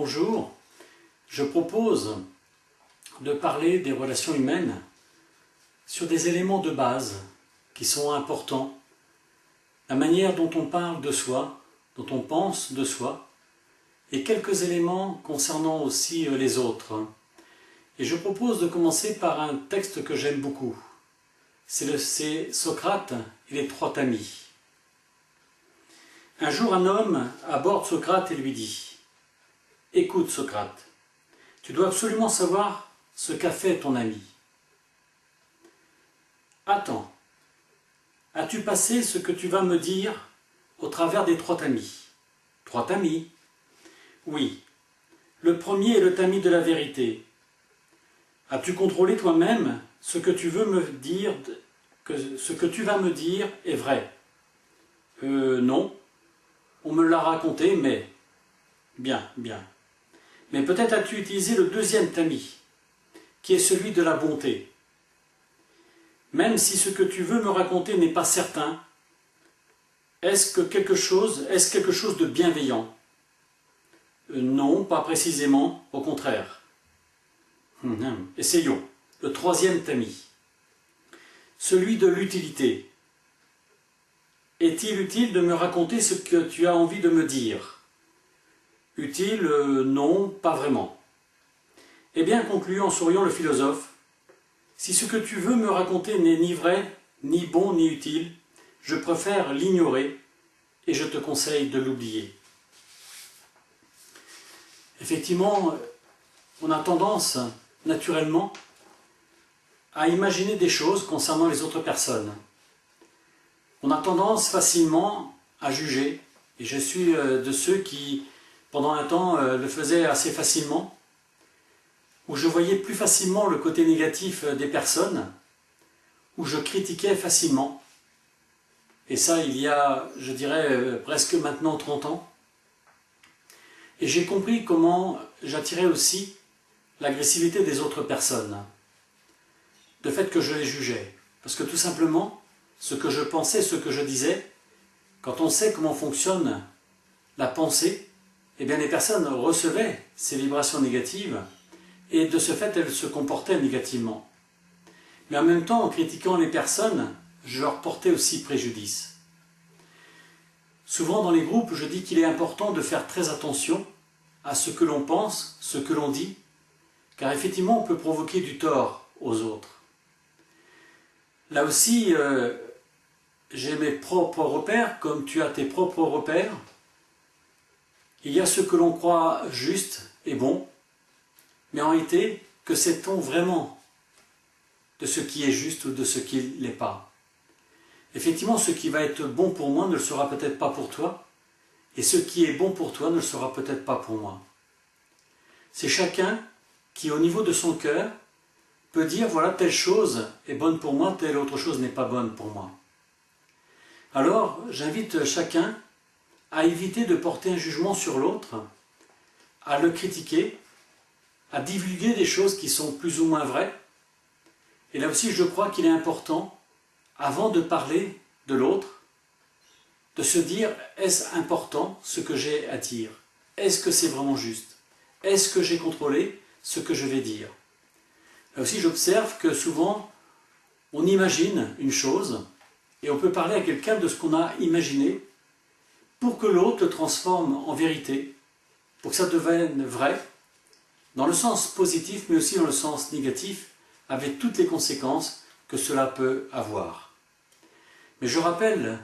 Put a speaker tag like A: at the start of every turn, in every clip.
A: Bonjour, je propose de parler des relations humaines sur des éléments de base qui sont importants. La manière dont on parle de soi, dont on pense de soi, et quelques éléments concernant aussi les autres. Et je propose de commencer par un texte que j'aime beaucoup. C'est Socrate et les trois tamis. Un jour, un homme aborde Socrate et lui dit « Écoute, Socrate, tu dois absolument savoir ce qu'a fait ton ami. » « Attends, as-tu passé ce que tu vas me dire au travers des trois tamis ?»« Trois tamis ?»« Oui, le premier est le tamis de la vérité. As-tu contrôlé toi-même ce que tu veux me dire, que ce que tu vas me dire est vrai ?»« Non, on me l'a raconté, mais... » « Bien, bien. Mais peut-être as-tu utilisé le deuxième tamis, qui est celui de la bonté. Même si ce que tu veux me raconter n'est pas certain, est-ce quelque chose de bienveillant? Non, pas précisément, au contraire. Essayons. Le troisième tamis, celui de l'utilité. Est-il utile de me raconter ce que tu as envie de me dire? Utile, non, pas vraiment. Eh bien, conclut en souriant le philosophe, si ce que tu veux me raconter n'est ni vrai, ni bon, ni utile, je préfère l'ignorer et je te conseille de l'oublier. Effectivement, on a tendance, naturellement, à imaginer des choses concernant les autres personnes. On a tendance facilement à juger, et je suis de ceux qui, pendant un temps, le faisaient assez facilement, où je voyais plus facilement le côté négatif des personnes, où je critiquais facilement. Et ça, il y a, je dirais, presque maintenant 30 ans. Et j'ai compris comment j'attirais aussi l'agressivité des autres personnes. Le fait que je les jugeais. Parce que tout simplement, ce que je pensais, ce que je disais, quand on sait comment fonctionne la pensée, eh bien les personnes recevaient ces vibrations négatives et de ce fait elles se comportaient négativement. Mais en même temps, en critiquant les personnes, je leur portais aussi préjudice. Souvent dans les groupes, je dis qu'il est important de faire très attention à ce que l'on pense, ce que l'on dit, car effectivement on peut provoquer du tort aux autres. Là aussi, j'ai mes propres repères, comme tu as tes propres repères. Il y a ce que l'on croit juste et bon, mais en réalité, que sait-on vraiment de ce qui est juste ou de ce qui ne l'est pas? Effectivement, ce qui va être bon pour moi ne le sera peut-être pas pour toi, et ce qui est bon pour toi ne le sera peut-être pas pour moi. C'est chacun qui, au niveau de son cœur, peut dire, voilà, telle chose est bonne pour moi, telle autre chose n'est pas bonne pour moi. Alors, j'invite chacun à éviter de porter un jugement sur l'autre, à le critiquer, à divulguer des choses qui sont plus ou moins vraies. Et là aussi, je crois qu'il est important, avant de parler de l'autre, de se dire, est-ce important ce que j'ai à dire? Est-ce que c'est vraiment juste? Est-ce que j'ai contrôlé ce que je vais dire? Là aussi, j'observe que souvent, on imagine une chose, et on peut parler à quelqu'un de ce qu'on a imaginé, pour que l'autre le transforme en vérité, pour que ça devienne vrai, dans le sens positif, mais aussi dans le sens négatif, avec toutes les conséquences que cela peut avoir. Mais je rappelle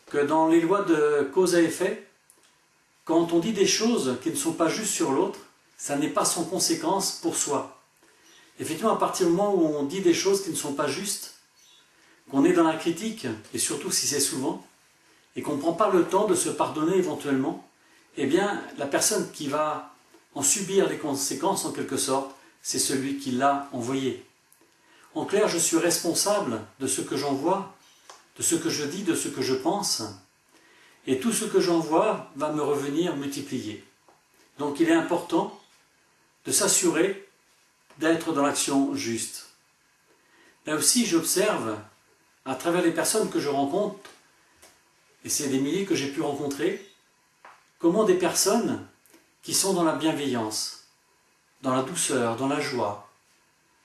A: que dans les lois de cause à effet, quand on dit des choses qui ne sont pas justes sur l'autre, ça n'est pas sans conséquence pour soi. Effectivement, à partir du moment où on dit des choses qui ne sont pas justes, qu'on est dans la critique, et surtout si c'est souvent, et qu'on ne prend pas le temps de se pardonner éventuellement, eh bien, la personne qui va en subir les conséquences, en quelque sorte, c'est celui qui l'a envoyé. En clair, je suis responsable de ce que j'envoie, de ce que je dis, de ce que je pense, et tout ce que j'envoie va me revenir multiplié. Donc il est important de s'assurer d'être dans l'action juste. Là aussi, j'observe, à travers les personnes que je rencontre, et c'est des milliers que j'ai pu rencontrer, comment des personnes qui sont dans la bienveillance, dans la douceur, dans la joie,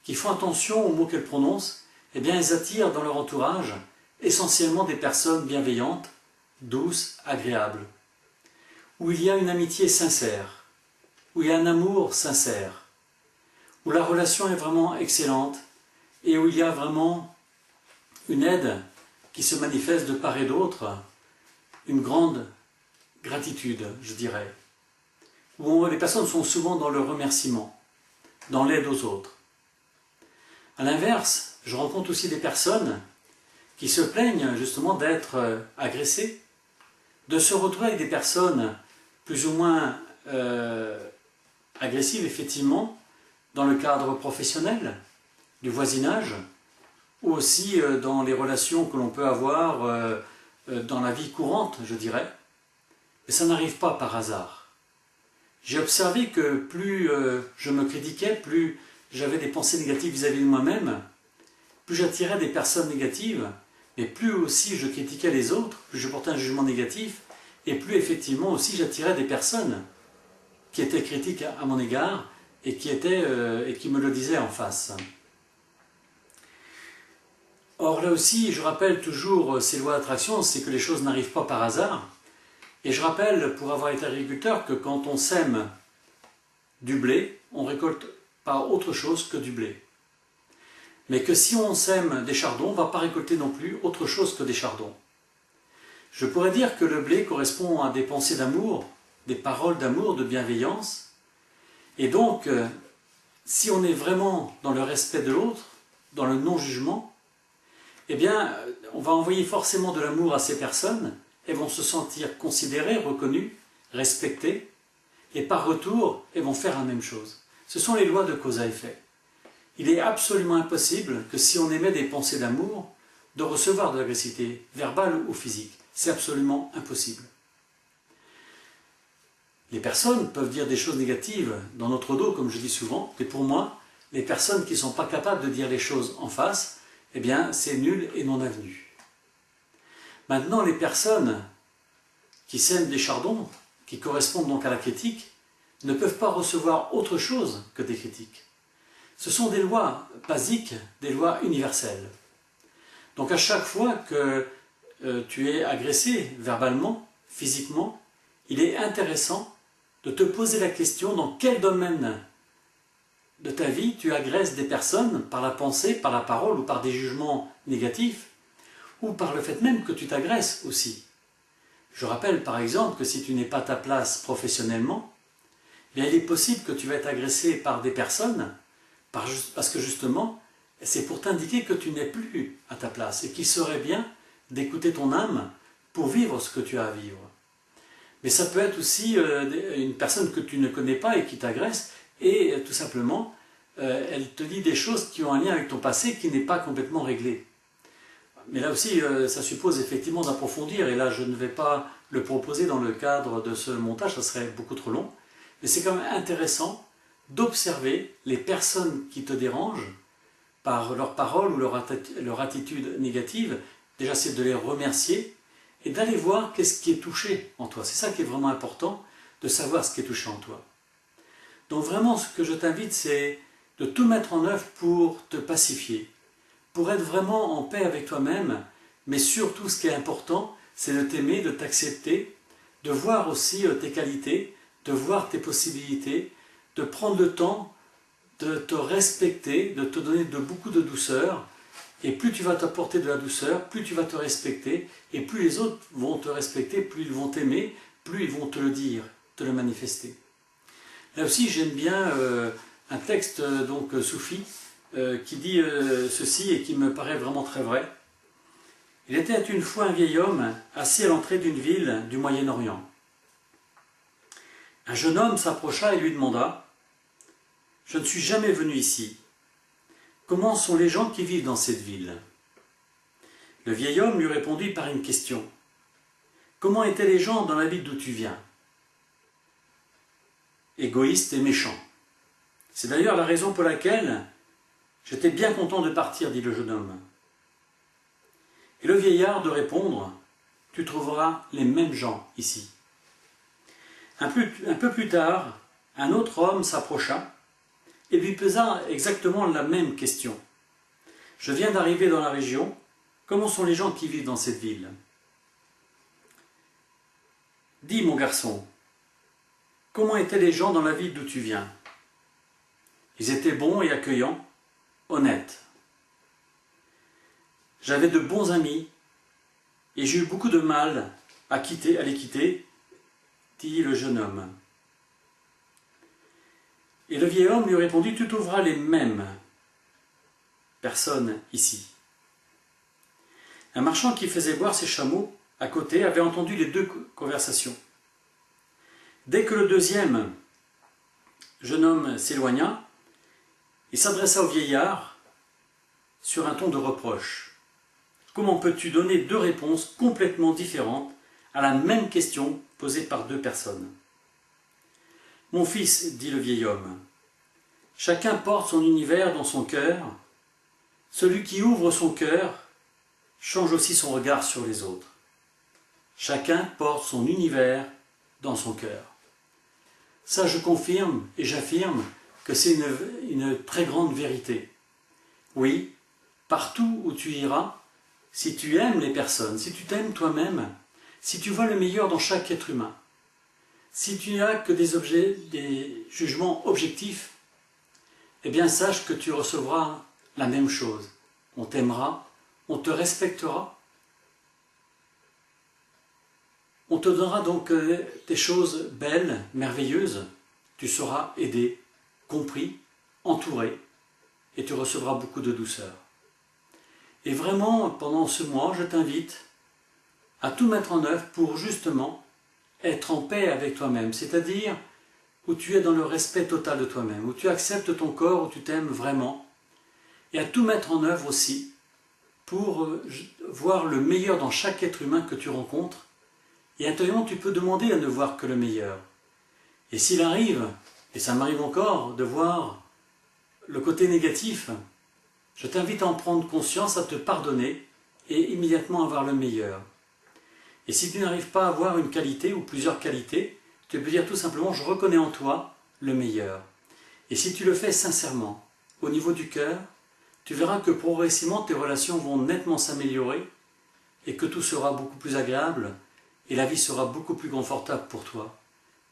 A: qui font attention aux mots qu'elles prononcent, eh bien elles attirent dans leur entourage essentiellement des personnes bienveillantes, douces, agréables, où il y a une amitié sincère, où il y a un amour sincère, où la relation est vraiment excellente et où il y a vraiment une aide qui se manifeste de part et d'autre, une grande gratitude, je dirais, où les personnes sont souvent dans le remerciement, dans l'aide aux autres. A l'inverse, je rencontre aussi des personnes qui se plaignent justement d'être agressées, de se retrouver avec des personnes plus ou moins agressives, effectivement, dans le cadre professionnel, du voisinage, ou aussi dans les relations que l'on peut avoir dans la vie courante, je dirais. Mais ça n'arrive pas par hasard. J'ai observé que plus je me critiquais, plus j'avais des pensées négatives vis-à-vis de moi-même, plus j'attirais des personnes négatives, mais plus aussi je critiquais les autres, plus je portais un jugement négatif, et plus effectivement aussi j'attirais des personnes qui étaient critiques à mon égard et qui me le disaient en face. Or là aussi, je rappelle toujours ces lois d'attraction, c'est que les choses n'arrivent pas par hasard. Et je rappelle, pour avoir été agriculteur, que quand on sème du blé, on récolte pas autre chose que du blé. Mais que si on sème des chardons, on ne va pas récolter non plus autre chose que des chardons. Je pourrais dire que le blé correspond à des pensées d'amour, des paroles d'amour, de bienveillance. Et donc, si on est vraiment dans le respect de l'autre, dans le non-jugement, eh bien, on va envoyer forcément de l'amour à ces personnes, elles vont se sentir considérées, reconnues, respectées, et par retour, elles vont faire la même chose. Ce sont les lois de cause à effet. Il est absolument impossible que si on émet des pensées d'amour, de recevoir de l'agressivité, verbale ou physique. C'est absolument impossible. Les personnes peuvent dire des choses négatives dans notre dos, comme je dis souvent, mais pour moi, les personnes qui ne sont pas capables de dire les choses en face, eh bien, c'est nul et non avenu. Maintenant, les personnes qui sèment des chardons, qui correspondent donc à la critique, ne peuvent pas recevoir autre chose que des critiques. Ce sont des lois basiques, des lois universelles. Donc à chaque fois que tu es agressé verbalement, physiquement, il est intéressant de te poser la question dans quel domaine de ta vie tu agresses des personnes par la pensée, par la parole ou par des jugements négatifs, ou par le fait même que tu t'agresses aussi. Je rappelle par exemple que si tu n'es pas à ta place professionnellement, bien il est possible que tu vas être agressé par des personnes parce que justement, c'est pour t'indiquer que tu n'es plus à ta place et qu'il serait bien d'écouter ton âme pour vivre ce que tu as à vivre. Mais ça peut être aussi une personne que tu ne connais pas et qui t'agresse et tout simplement, elle te dit des choses qui ont un lien avec ton passé qui n'est pas complètement réglé. Mais là aussi, ça suppose effectivement d'approfondir et là je ne vais pas le proposer dans le cadre de ce montage, ça serait beaucoup trop long. Mais c'est quand même intéressant d'observer les personnes qui te dérangent par leurs paroles ou leur attitude négative. Déjà, c'est de les remercier et d'aller voir qu'est-ce qui est touché en toi. C'est ça qui est vraiment important, de savoir ce qui est touché en toi. Donc vraiment, ce que je t'invite, c'est de tout mettre en œuvre pour te pacifier, pour être vraiment en paix avec toi-même, mais surtout, ce qui est important, c'est de t'aimer, de t'accepter, de voir aussi tes qualités, de voir tes possibilités, de prendre le temps de te respecter, de te donner beaucoup de douceur, et plus tu vas t'apporter de la douceur, plus tu vas te respecter, et plus les autres vont te respecter, plus ils vont t'aimer, plus ils vont te le dire, te le manifester. Là aussi, j'aime bien un texte donc soufi qui dit ceci et qui me paraît vraiment très vrai. Il était une fois un vieil homme assis à l'entrée d'une ville du Moyen-Orient. Un jeune homme s'approcha et lui demanda « Je ne suis jamais venu ici. Comment sont les gens qui vivent dans cette ville ?» Le vieil homme lui répondit par une question. « Comment étaient les gens dans la ville d'où tu viens ?» Égoïste et méchant. C'est d'ailleurs la raison pour laquelle j'étais bien content de partir, dit le jeune homme. Et le vieillard de répondre, tu trouveras les mêmes gens ici. Un peu plus tard, un autre homme s'approcha et lui posa exactement la même question. « Je viens d'arriver dans la région. Comment sont les gens qui vivent dans cette ville ? » « Dis, mon garçon, comment étaient les gens dans la ville d'où tu viens ? » « Ils étaient bons et accueillants, honnêtes. J'avais de bons amis et j'ai eu beaucoup de mal à les quitter, dit le jeune homme. Et le vieil homme lui répondit, « Tu trouveras les mêmes personnes ici. » Un marchand qui faisait boire ses chameaux à côté avait entendu les deux conversations. Dès que le deuxième jeune homme s'éloigna, il s'adressa au vieillard sur un ton de reproche. « Comment peux-tu donner deux réponses complètement différentes à la même question posée par deux personnes ? » « Mon fils, dit le vieil homme, chacun porte son univers dans son cœur. Celui qui ouvre son cœur change aussi son regard sur les autres. Chacun porte son univers dans son cœur. » Ça, je confirme et j'affirme que c'est une très grande vérité. Oui, partout où tu iras, si tu aimes les personnes, si tu t'aimes toi-même, si tu vois le meilleur dans chaque être humain, si tu n'as que des jugements objectifs, eh bien sache que tu recevras la même chose. On t'aimera, on te respectera, on te donnera donc des choses belles, merveilleuses, tu seras aidé, compris, entouré, et tu recevras beaucoup de douceur. Et vraiment, pendant ce mois, je t'invite à tout mettre en œuvre pour justement être en paix avec toi-même, c'est-à-dire où tu es dans le respect total de toi-même, où tu acceptes ton corps, où tu t'aimes vraiment, et à tout mettre en œuvre aussi pour voir le meilleur dans chaque être humain que tu rencontres, et intérieurement tu peux demander à ne voir que le meilleur. Et s'il arrive, et ça m'arrive encore, de voir le côté négatif, je t'invite à en prendre conscience, à te pardonner et immédiatement à voir le meilleur. Et si tu n'arrives pas à voir une qualité ou plusieurs qualités, tu peux dire tout simplement « je reconnais en toi le meilleur ». Et si tu le fais sincèrement, au niveau du cœur, tu verras que progressivement tes relations vont nettement s'améliorer et que tout sera beaucoup plus agréable et la vie sera beaucoup plus confortable pour toi.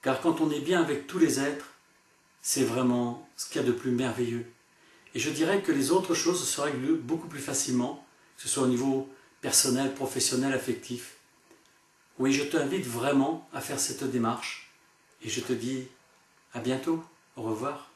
A: Car quand on est bien avec tous les êtres, c'est vraiment ce qu'il y a de plus merveilleux. Et je dirais que les autres choses se règlent beaucoup plus facilement, que ce soit au niveau personnel, professionnel, affectif. Oui, je t'invite vraiment à faire cette démarche et je te dis à bientôt, au revoir.